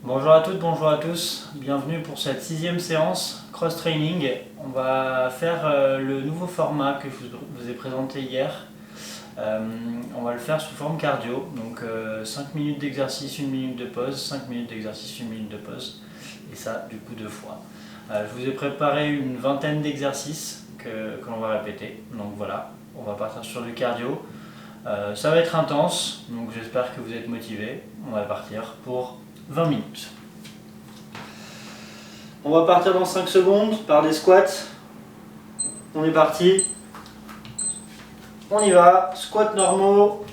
Bonjour à toutes, bonjour à tous, bienvenue pour cette 6e séance cross-training. On va faire le nouveau format que je vous ai présenté hier. On va le faire sous forme cardio, donc 5 minutes d'exercice, 1 minute de pause, 5 minutes d'exercice, 1 minute de pause, et ça du coup 2 fois. Je vous ai préparé une vingtaine d'exercices que l'on va répéter, donc voilà, on va partir sur du cardio. Ça va être intense, donc j'espère que vous êtes motivés. On va partir pour 20 minutes. On va partir dans 5 secondes par des squats. On est parti. On y va, squats normaux.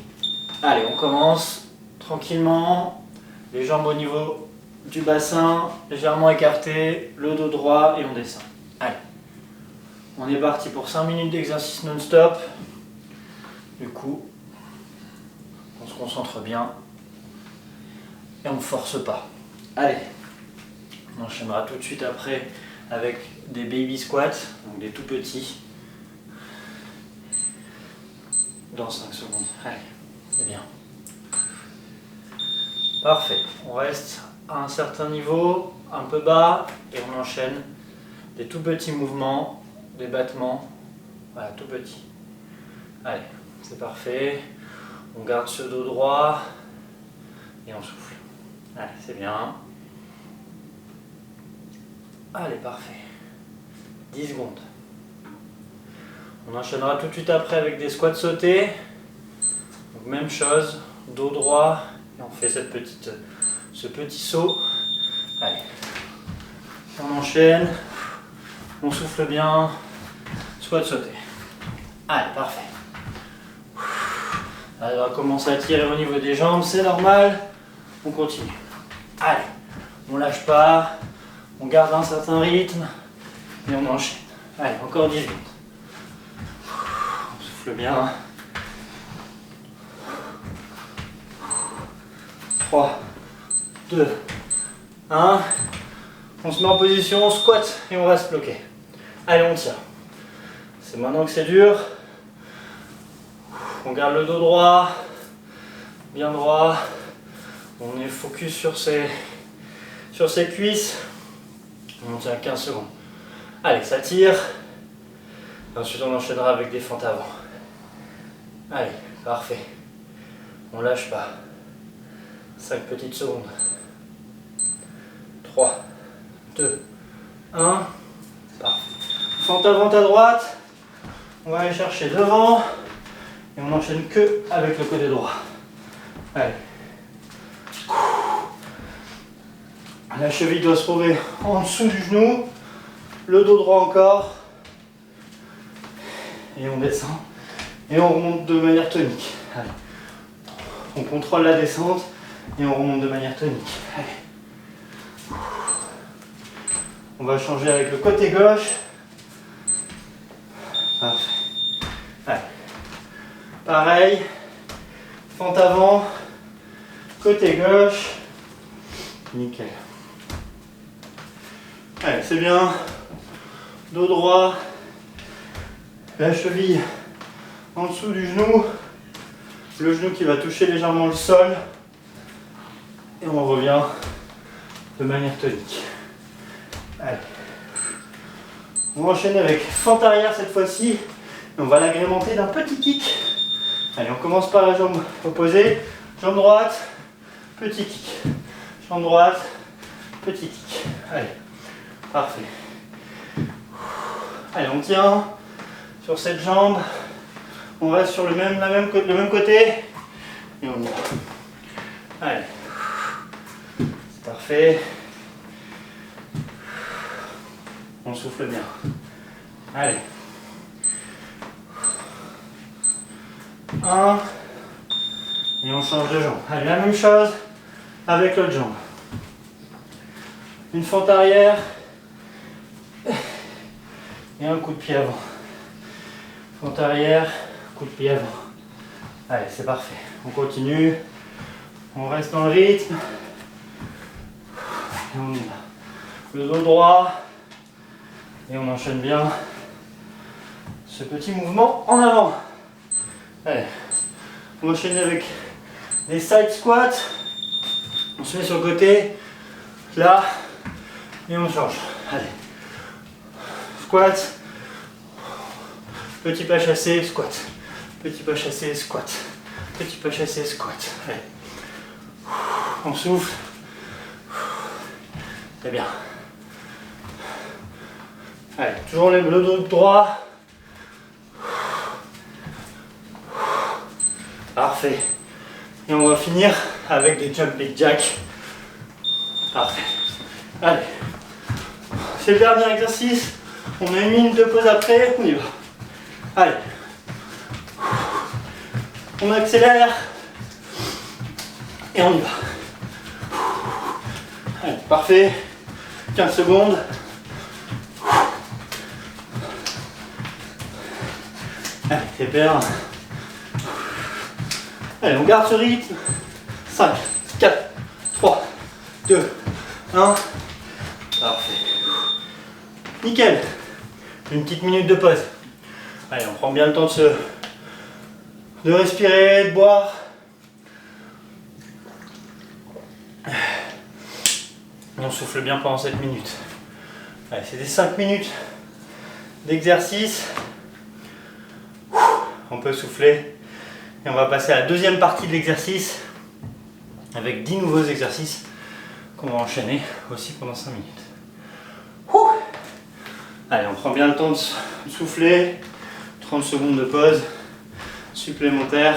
Allez, on commence tranquillement. Les jambes au niveau du bassin, légèrement écartées, le dos droit et on descend. Allez, on est parti pour 5 minutes d'exercice non-stop. Du coup, on se concentre bien et on ne force pas. Allez, on enchaînera tout de suite après avec des baby squats, donc des tout petits, dans 5 secondes. Allez, c'est bien. Parfait, on reste à un certain niveau, un peu bas, et on enchaîne des tout petits mouvements, des battements, voilà, tout petits. Allez, c'est parfait. On garde ce dos droit et on souffle. Allez, c'est bien. Allez, parfait. 10 secondes. On enchaînera tout de suite après avec des squats sautés. Donc même chose, dos droit, et on fait ce petit saut. Allez, on enchaîne, on souffle bien, squat sauté. Allez, parfait. Allez, on va commencer à tirer au niveau des jambes, c'est normal. On continue. Allez, on lâche pas, on garde un certain rythme et on enchaîne. Allez, encore 10 secondes. On souffle bien. 3, 2, 1. On se met en position, on squatte et on reste bloqué. Allez, on tire. C'est maintenant que c'est dur. On garde le dos droit, bien droit. On est focus sur ses cuisses. On tient 15 secondes. Allez, ça tire. Et ensuite, on enchaînera avec des fentes avant. Allez, parfait. On lâche pas. 5 petites secondes. 3, 2, 1. Parfait. Fente avant à droite. On va aller chercher devant. Et on n'enchaîne que avec le côté droit. Allez. La cheville doit se trouver en dessous du genou. Le dos droit encore. Et on descend. Et on remonte de manière tonique. Allez. On contrôle la descente. Et on remonte de manière tonique. Allez. On va changer avec le côté gauche. Parfait. Allez. Pareil. Fente avant. Côté gauche. Nickel. Allez, c'est bien. Dos droit. La cheville en dessous du genou. Le genou qui va toucher légèrement le sol. Et on revient de manière tonique. Allez. On va enchaîner avec fente arrière cette fois-ci. Et on va l'agrémenter d'un petit kick. Allez, on commence par la jambe opposée. Jambe droite, petit kick. Jambe droite, petit kick. Allez, parfait. Allez, on tient sur cette jambe. On reste sur le même côté. Et on y va. Allez. C'est parfait. On souffle bien. Allez. 1. Et on change de jambe. Allez, la même chose avec l'autre jambe. Une fente arrière. Et un coup de pied avant. Fente arrière, coup de pied avant. Allez, c'est parfait. On continue. On reste dans le rythme. Et on y va. Le dos droit. Et on enchaîne bien ce petit mouvement en avant. Allez, on va enchaîner avec des side squats. On se met sur le côté. là, et on change. Allez. Squat. Petit pas chassé, squat. Petit pas chassé, squat. Petit pas chassé, squat. Allez. On souffle. C'est bien. Allez, toujours le dos droit. Parfait. Et on va finir avec des jumping jacks. Parfait. Allez. C'est le dernier exercice. On a 1 minute de pause après. On y va. Allez. On accélère. Et on y va. Allez, parfait. 15 secondes. Allez, super. Allez, on garde ce rythme. 5, 4, 3, 2, 1. Parfait. Nickel. Une petite minute de pause. Allez, on prend bien le temps de respirer, de boire. Et on souffle bien pendant cette minute. Allez, c'est des 5 minutes d'exercice. On peut souffler. Et on va passer à la deuxième partie de l'exercice avec 10 nouveaux exercices qu'on va enchaîner aussi pendant 5 minutes. Allez, on prend bien le temps de souffler. 30 secondes de pause supplémentaire.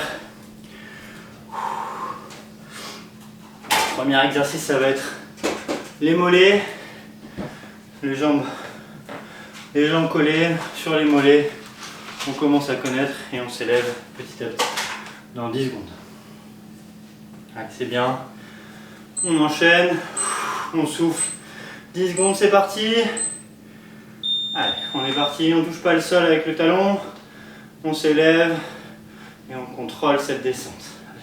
Premier exercice, ça va être les mollets, les jambes collées sur les mollets. On commence à connaître et on s'élève petit à petit dans 10 secondes. Allez, c'est bien. On enchaîne, on souffle. 10 secondes, c'est parti. Allez, on est parti, on ne touche pas le sol avec le talon. On s'élève et on contrôle cette descente. Allez.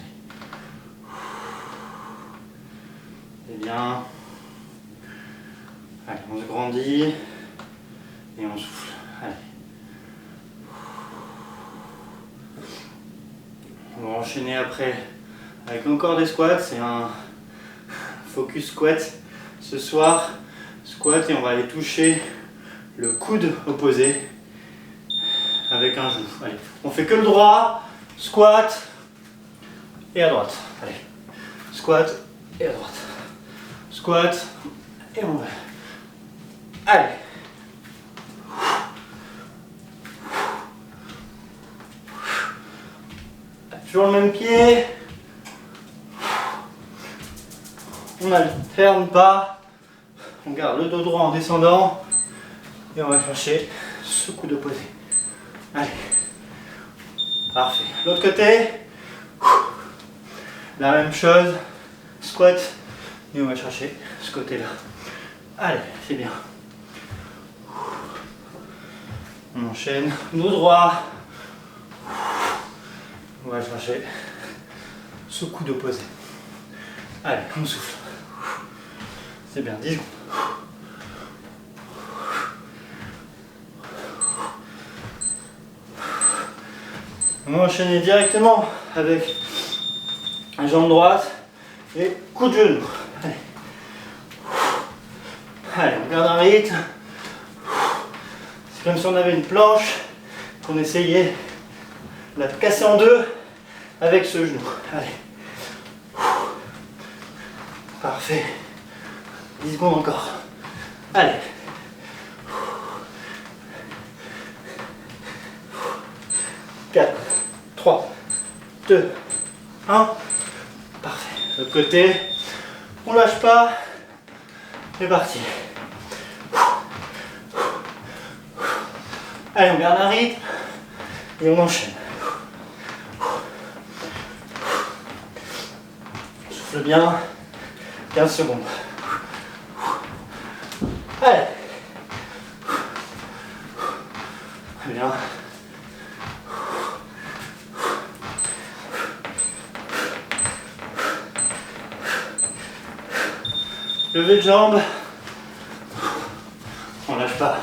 C'est bien. Allez, on se grandit et on souffle. Allez. On va enchaîner après avec encore des squats. C'est un focus squat ce soir. Squat et on va aller toucher le coude opposé avec un genou. Allez, on fait que le droit, squat et à droite. Allez, squat et à droite. Squat et on va. Allez. Toujours le même pied. On alterne pas. On garde le dos droit en descendant. Et on va chercher ce coude opposé. Allez. Parfait. L'autre côté. La même chose. Squat. Et on va chercher ce côté-là. Allez, c'est bien. On enchaîne. Dos droit. On va chercher ce coude opposé. Allez, on souffle. C'est bien, 10 secondes. On va enchaîner directement avec la jambe droite et coup de genou. Allez. Allez, on garde un rythme. C'est comme si on avait une planche, qu'on essayait de la casser en deux avec ce genou. Allez. Parfait. 10 secondes encore. Allez. Quatre, 3, 2, 1. Parfait. L'autre côté. On lâche pas. C'est parti. Allez, on garde un rythme et on enchaîne. Souffle bien. 15 secondes. Allez. Très bien. Lever de jambe. On lâche pas.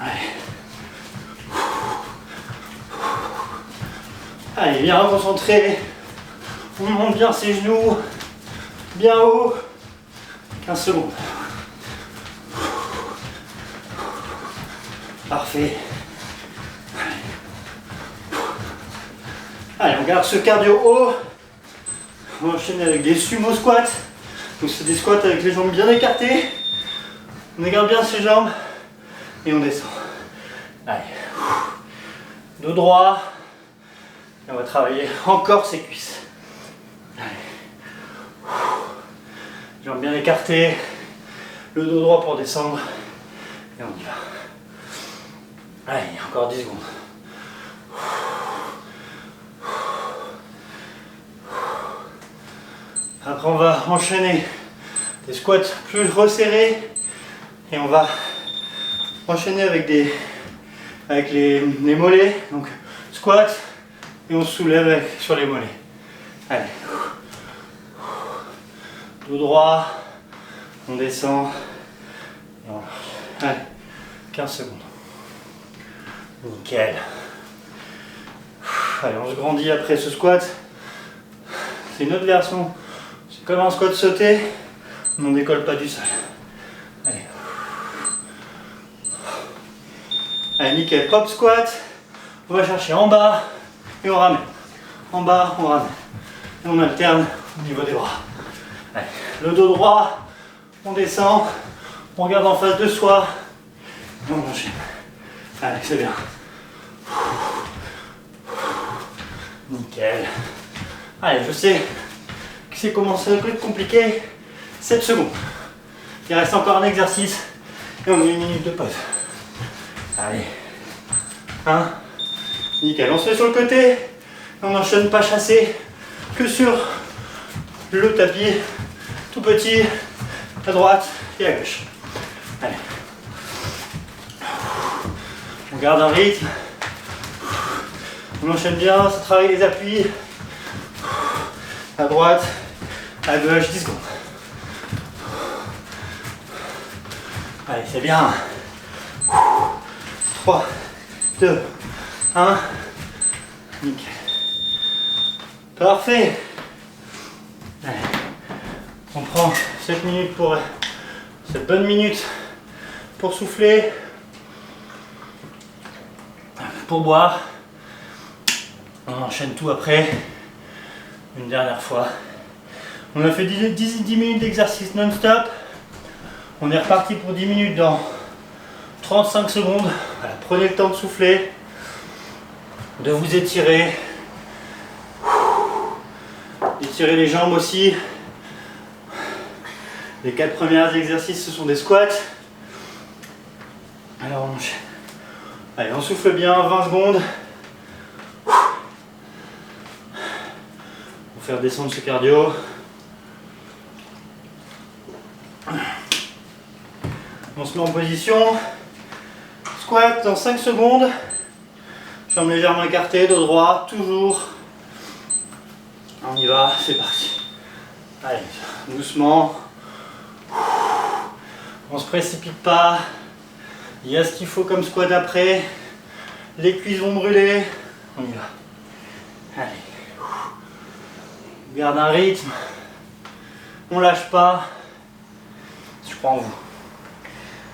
Allez. Allez, bien concentré. On monte bien ses genoux. Bien haut. 15 secondes. Parfait. Allez, on garde ce cardio haut. On va enchaîner avec des sumo squats. Donc c'est des squats avec les jambes bien écartées. On écarte bien ses jambes et on descend. Allez. Dos droit. Et on va travailler encore ses cuisses. Allez. Jambes bien écartées. Le dos droit pour descendre. Et on y va. Allez, encore 10 secondes. Après on va enchaîner des squats plus resserrés et on va enchaîner avec les mollets. Donc squat et on se soulève sur les mollets. Allez. Dos droit, on descend et on lâche. Allez, 15 secondes. Nickel. Allez, on se grandit après ce squat. C'est une autre version. C'est comme un squat sauté, mais on ne décolle pas du sol. Allez. Allez, nickel. Pop squat. On va chercher en bas et on ramène. En bas, on ramène. Et on alterne au niveau des bras. Allez. Le dos droit, on descend. On regarde en face de soi. Et on enchaîne. Allez, c'est bien. Nickel. Allez, je sais que c'est commencé à être compliqué. 7 secondes. Il reste encore un exercice. Et on a 1 minute de pause. Allez. 1. Nickel. On se met sur le côté. On n'enchaîne pas chassé que sur le tapis. Tout petit. À droite et à gauche. Allez. On garde un rythme. On enchaîne bien, ça travaille les appuis. À droite, à gauche, 10 secondes. Allez, c'est bien. 3, 2, 1. Nickel. Parfait. Allez. On prend 7 minutes pour cette bonne minute pour souffler. Pour boire. On enchaîne tout après. Une dernière fois. On a fait 10 minutes d'exercice non-stop. On est reparti pour 10 minutes dans 35 secondes. Voilà, prenez le temps de souffler, de vous étirer. Étirez les jambes aussi. Les 4 premiers exercices, ce sont des squats. Alors on enchaîne. Allez, on souffle bien, 20 secondes. Pour faire descendre ce cardio. On se met en position. Squat dans 5 secondes. Jambes légèrement écartées, dos droit, toujours. On y va, c'est parti. Allez, doucement. On se précipite pas. Il y a ce qu'il faut comme squat après. Les cuisses vont brûler. On y va. Allez. On garde un rythme. On lâche pas. Je crois en vous.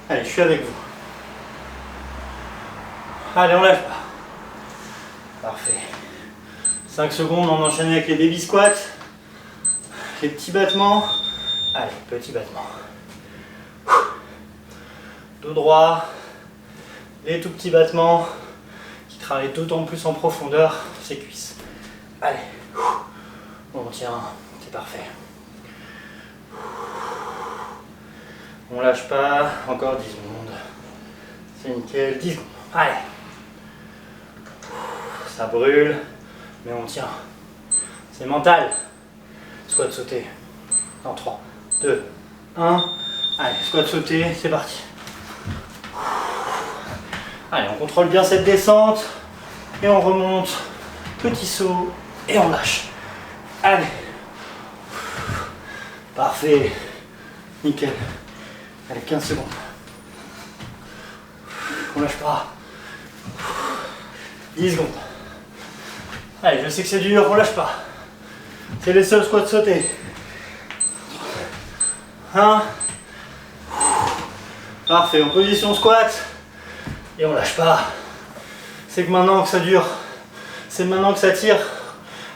Allez, je suis avec vous. Allez, on lâche pas. Parfait. 5 secondes, on enchaîne avec les baby squats. Les petits battements. Allez, petits battements. Dos droit. Les tout petits battements qui travaillent d'autant plus en profondeur ces cuisses. Allez. On tient, c'est parfait. On lâche pas, encore 10 secondes. C'est nickel, 10 secondes. Allez. Ça brûle, mais on tient. C'est mental. Squat sauté. Dans 3, 2, 1. Allez, squat sauté, c'est parti. Allez, on contrôle bien cette descente. Et on remonte. Petit saut. Et on lâche. Allez. Parfait. Nickel. Allez, 15 secondes. On lâche pas. 10 secondes. Allez, je sais que c'est dur, on lâche pas. C'est les seuls squats sautés. 1. Parfait, en position squat. Et on lâche pas. C'est que maintenant que ça dure. C'est maintenant que ça tire.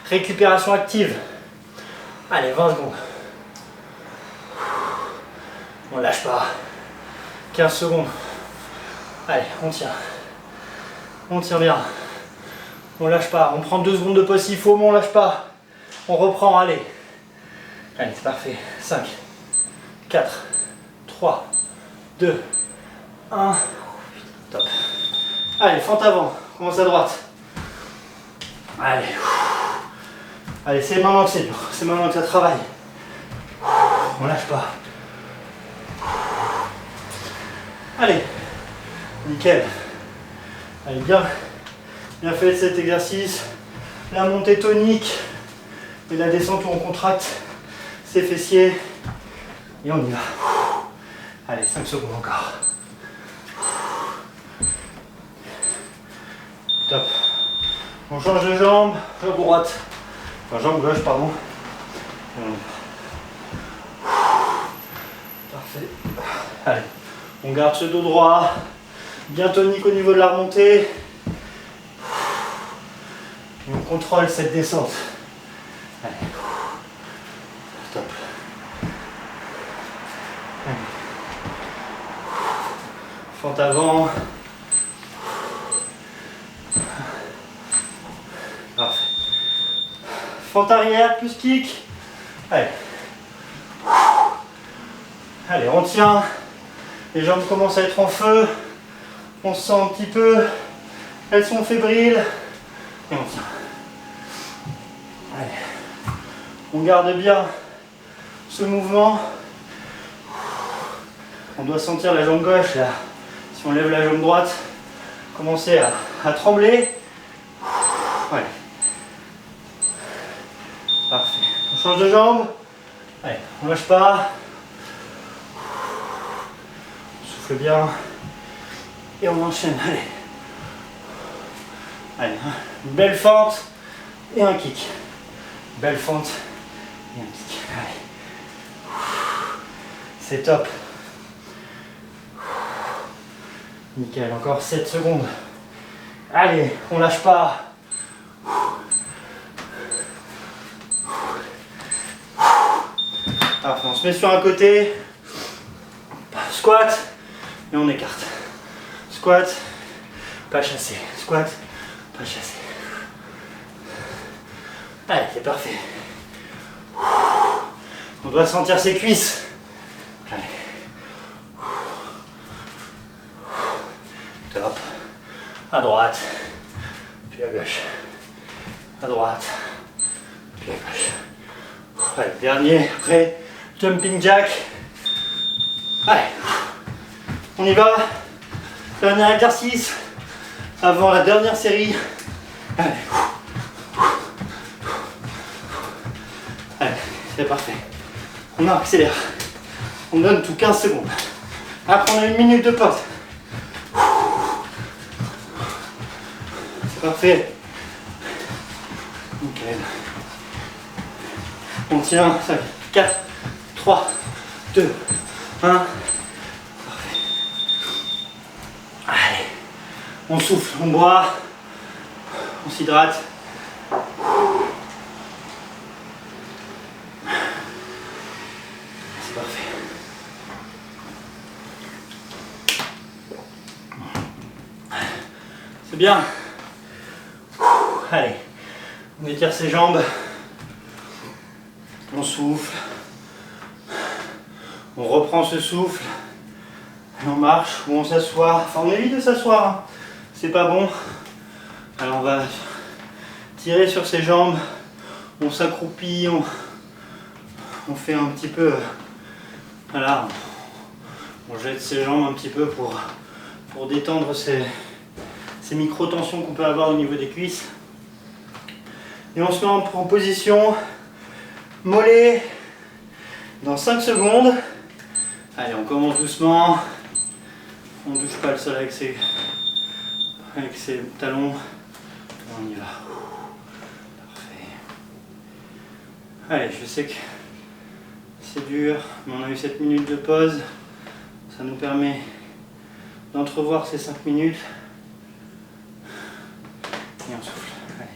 Récupération active. Allez, 20 secondes. On lâche pas. 15 secondes. Allez, on tient. On tient bien. On lâche pas. On prend 2 secondes de pause s'il faut, mais on lâche pas. On reprend, allez. Allez, c'est parfait. 5, 4, 3, 2, 1. Top. Allez, fente avant. Commence à droite. Allez. Allez, c'est maintenant que c'est dur. C'est maintenant que ça travaille. On lâche pas. Allez. Nickel. Allez, bien fait cet exercice. La montée tonique et la descente où on contracte ses fessiers. Et on y va. Allez, 5 secondes encore. Top. On change de jambe, jambe droite. Enfin, jambe gauche, pardon. Et on y va. Parfait. Allez, on garde ce dos droit. Bien tonique au niveau de la remontée. Et on contrôle cette descente. Allez. Top. Allez. Fente avant. Parfait. Fente arrière plus kick. Allez. Allez, on tient. Les jambes commencent à être en feu. On se sent un petit peu. Elles sont fébriles. Et on tient. Allez. On garde bien ce mouvement. On doit sentir la jambe gauche là. Si on lève la jambe droite, commencer à trembler. Allez. Parfait. On change de jambe. Allez, on lâche pas. On souffle bien. Et on enchaîne. Allez. Allez, une belle fente et un kick. Belle fente et un kick. Allez. C'est top. Nickel, encore 7 secondes. Allez, on lâche pas. Parfait, on se met sur un côté. Squat et on écarte. Squat, pas chassé. Squat, pas chassé. Allez, c'est parfait. On doit sentir ses cuisses. Allez. Top. À droite, puis à gauche. À droite, puis à gauche. Allez, dernier, après, jumping jack. Allez, on y va. Dernier exercice avant la dernière série. Allez. Allez, c'est parfait. On accélère. On donne tout 15 secondes. Après, on a 1 minute de pause. C'est parfait. Nickel. On tient. 5, 4, 3, 2, 1. Parfait. Allez. On souffle, on boit. On s'hydrate. C'est parfait. C'est bien. Allez, on étire ses jambes, on souffle, on reprend ce souffle, et on marche ou on s'assoit. Enfin, on évite de s'asseoir, hein. C'est pas bon. Alors on va tirer sur ses jambes, on s'accroupit, on fait un petit peu, voilà, on jette ses jambes un petit peu pour détendre ces micro-tensions qu'on peut avoir au niveau des cuisses. Et on se met en position mollet dans 5 secondes. Allez, on commence doucement. On ne touche pas le sol avec ses talons. On y va. Parfait. Allez, je sais que c'est dur, mais on a eu 7 minutes de pause. Ça nous permet d'entrevoir ces 5 minutes. Et on souffle. Allez.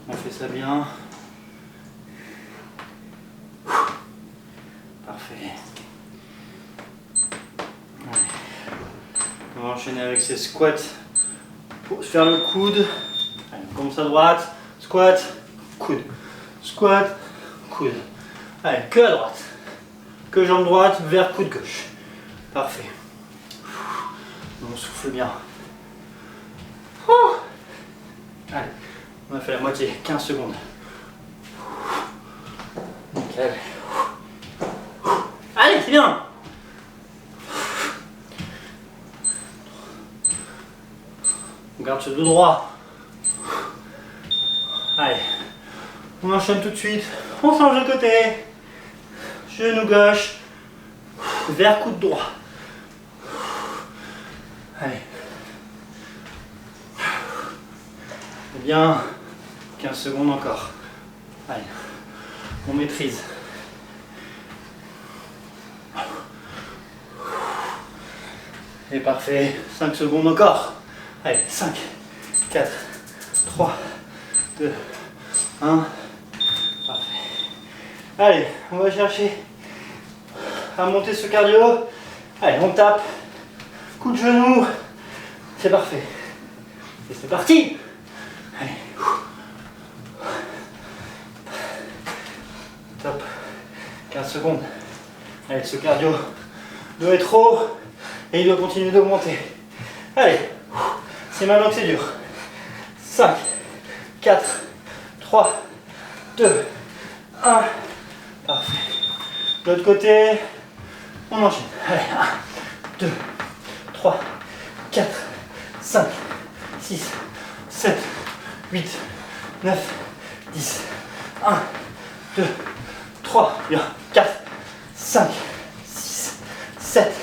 On fait ça bien. Parfait. Allez. On va enchaîner avec ces squats pour se faire le coude. Allez, on commence à droite. Squat, coude. Squat, coude. Allez, que à droite. Que jambe droite vers coude gauche. Parfait. On souffle bien. Allez, on a fait la moitié, 15 secondes. Nickel. Allez, c'est bien. On garde ce dos droit. Allez, on enchaîne tout de suite. On change de côté. Genou gauche vers coude droit. Allez. Bien. 15 secondes encore. Allez. On maîtrise. Et parfait. 5 secondes encore. Allez. 5, 4, 3, 2, 1. Parfait. Allez, on va chercher à monter ce cardio. Allez, on tape. Coup de genou. C'est parfait. Et c'est parti. Allez. Top. 15 secondes. Allez, ce cardio doit être haut et il doit continuer d'augmenter. Allez. C'est maintenant que c'est dur. 5, 4, 3, 2, 1. Parfait. De l'autre côté, on enchaîne. Allez, 1, 2, 3, 4, 5, 6, 7, 8, 9, 10. 1, 2, 3, bien. 4, 5, 6, 7,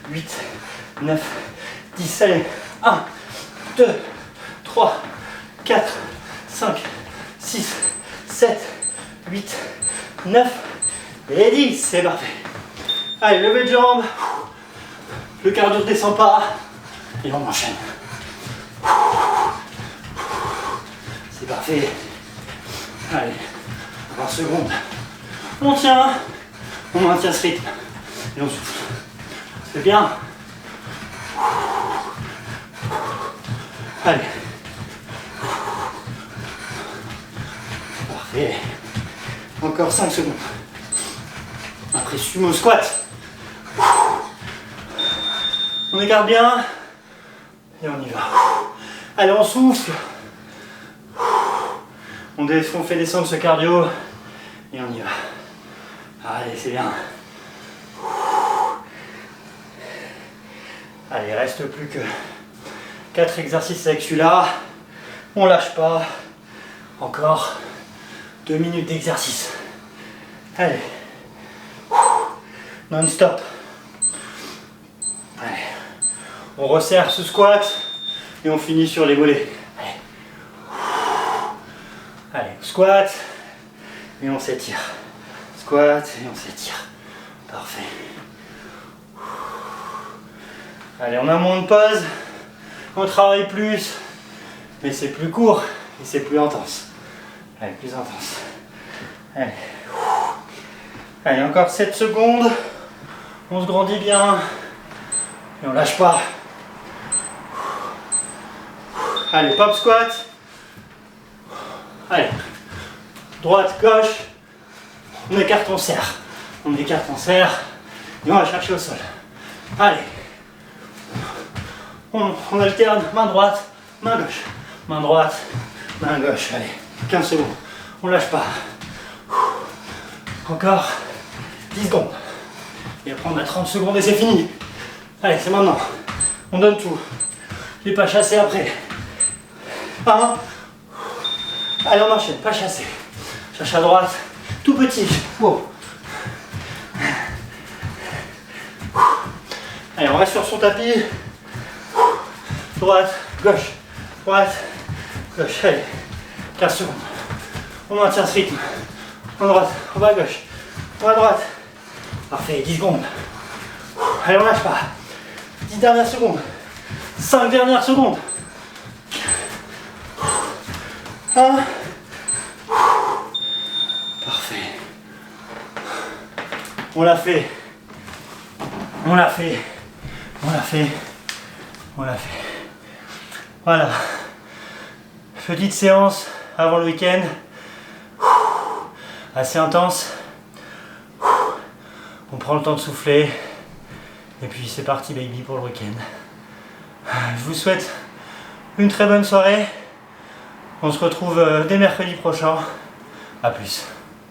8, 9, 10. Allez, 1, 2, 3, 4, 5, 6, 7, 8, 9 et 10. C'est parfait. Allez, levée de jambes. Le cardio ne descend pas. Et on enchaîne. C'est parfait. Allez, 20 secondes. On tient. On maintient ce rythme. Et on souffle. C'est bien. Allez. Parfait. Encore 5 secondes. Après, sumo squat. On écarte bien. Et on y va. Allez, on souffle. On fait descendre ce cardio. Et on y va. Allez, c'est bien. Allez, il reste plus que 4 exercices avec celui-là. On lâche pas. Encore 2 minutes d'exercice. Allez. Non-stop. Allez. On resserre ce squat et on finit sur les mollets. Allez. Allez, squat et on s'étire. Squat et on s'étire. Parfait. Allez, on a moins de pause. On travaille plus, mais c'est plus court et c'est plus intense. Allez, plus intense. Allez. Allez, encore 7 secondes. On se grandit bien. Et on lâche pas. Allez, pop squat. Allez. Droite, gauche. On écarte, on serre. On écarte, on serre. Et on va chercher au sol. Allez. On alterne main droite, main gauche. Main droite, main gauche. Allez, 15 secondes. On lâche pas. Encore 10 secondes. Et après on a 30 secondes et c'est fini. Allez, c'est maintenant. On donne tout. Je vais pas chasser après. 1. Allez, on enchaîne, pas chasser. Cherche à droite, tout petit. Wow. Allez, on reste sur son tapis. Droite, gauche, droite, gauche. Allez, 15 secondes. On maintient ce rythme. On va à droite, on va à gauche, on va à droite. Parfait, 10 secondes. Allez, on lâche pas. 10 dernières secondes. 5 dernières secondes. 1. Parfait. On l'a fait. On l'a fait. On l'a fait. On l'a fait. Voilà. Petite séance avant le week-end. Assez intense. On prend le temps de souffler. Et puis c'est parti baby pour le week-end. Je vous souhaite une très bonne soirée. On se retrouve dès mercredi prochain. A plus.